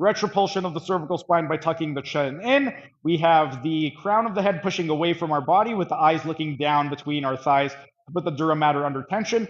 retropulsion of the cervical spine by tucking the chin in. We have the crown of the head pushing away from our body with the eyes looking down between our thighs to put the dura mater under tension.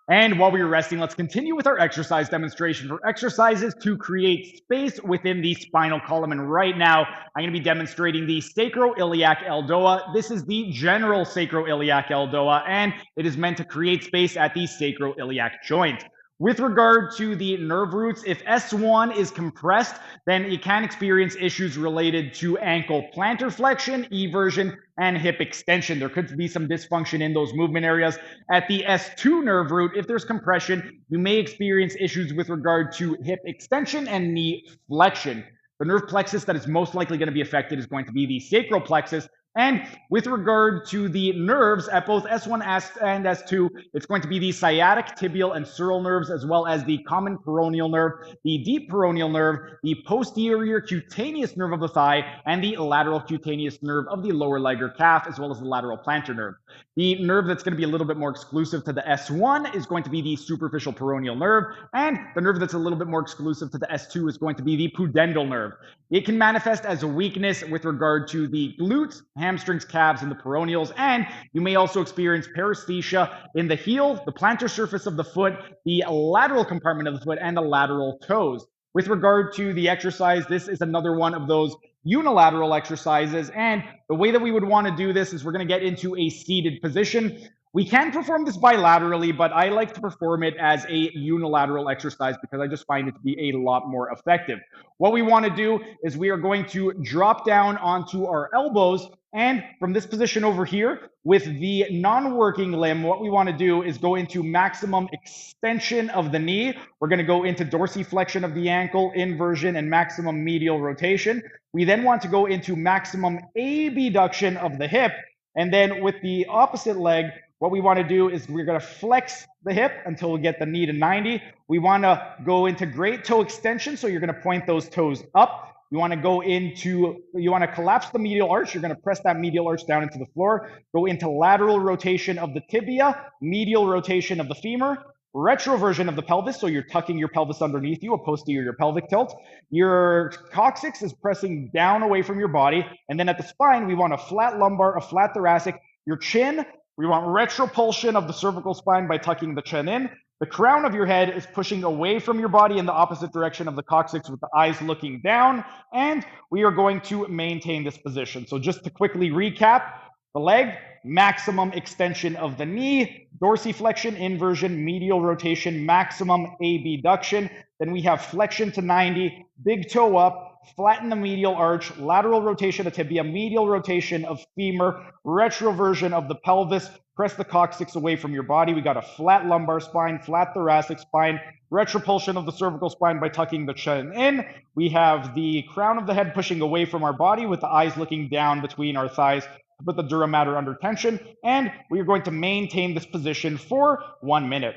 And while we were resting, let's continue with our exercise demonstration for exercises to create space within the spinal column. And right now, I'm going to be demonstrating the sacroiliac ELDOA. This is the general sacroiliac ELDOA, and it is meant to create space at the sacroiliac joint. With regard to the nerve roots, if S1 is compressed, then you can experience issues related to ankle plantar flexion, eversion, and hip extension. There could be some dysfunction in those movement areas. At the S2 nerve root, if there's compression, you may experience issues with regard to hip extension and knee flexion. The nerve plexus that is most likely going to be affected is going to be the sacral plexus. And with regard to the nerves at both S1 and S2, it's going to be the sciatic, tibial, and sural nerves, as well as the common peroneal nerve, the deep peroneal nerve, the posterior cutaneous nerve of the thigh, and the lateral cutaneous nerve of the lower leg or calf, as well as the lateral plantar nerve. The nerve that's going to be a little bit more exclusive to the S1 is going to be the superficial peroneal nerve, and the nerve that's a little bit more exclusive to the S2 is going to be the pudendal nerve. It can manifest as a weakness with regard to the glutes, hamstrings, calves, and the peroneals, and you may also experience paresthesia in the heel, the plantar surface of the foot, the lateral compartment of the foot, and the lateral toes. With regard to the exercise, this is another one of those unilateral exercises, and the way that we would want to do this is we're going to get into a seated position. We can perform this bilaterally, but I like to perform it as a unilateral exercise because I just find it to be a lot more effective. What we want to do is we are going to drop down onto our elbows, and from this position over here, with the non-working limb, what we want to do is go into maximum extension of the knee. We're going to go into dorsiflexion of the ankle, inversion, and maximum medial rotation. We then want to go into maximum abduction of the hip, and then with the opposite leg, what we want to do is we're going to flex the hip until we get the knee to 90. We want to go into great toe extension, so you're going to point those toes up. You want to collapse the medial arch. You're going to press that medial arch down into the floor. Go into lateral rotation of the tibia, medial rotation of the femur, retroversion of the pelvis, so you're tucking your pelvis underneath you, a posterior pelvic tilt. Your coccyx is pressing down away from your body. And then at the spine, we want a flat lumbar, a flat thoracic. Your chin, we want retropulsion of the cervical spine by tucking the chin in. The crown of your head is pushing away from your body in the opposite direction of the coccyx with the eyes looking down. And we are going to maintain this position. So just to quickly recap, the leg, maximum extension of the knee, dorsiflexion, inversion, medial rotation, maximum abduction. Then we have flexion to 90, big toe up, flatten the medial arch, lateral rotation of tibia, medial rotation of femur, retroversion of the pelvis, press the coccyx away from your body. We got a flat lumbar spine, flat thoracic spine, retropulsion of the cervical spine by tucking the chin in. We have the crown of the head pushing away from our body with the eyes looking down between our thighs to put the dura mater under tension. And we are going to maintain this position for 1 minute.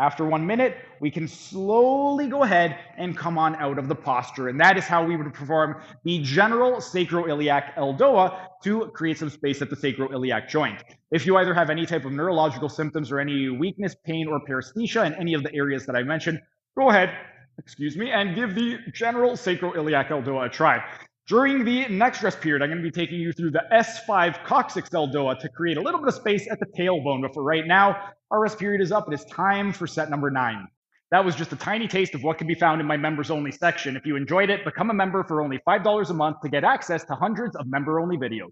After 1 minute, we can slowly go ahead and come on out of the posture. And that is how we would perform the general sacroiliac ELDOA to create some space at the sacroiliac joint. If you either have any type of neurological symptoms or any weakness, pain, or paresthesia in any of the areas that I mentioned, go ahead, and give the general sacroiliac ELDOA a try. During the next rest period, I'm going to be taking you through the S5 coccyx ELDOA to create a little bit of space at the tailbone. But for right now, our rest period is up. It is time for set number 9. That was just a tiny taste of what can be found in my members only section. If you enjoyed it, become a member for only $5 a month to get access to hundreds of member only videos.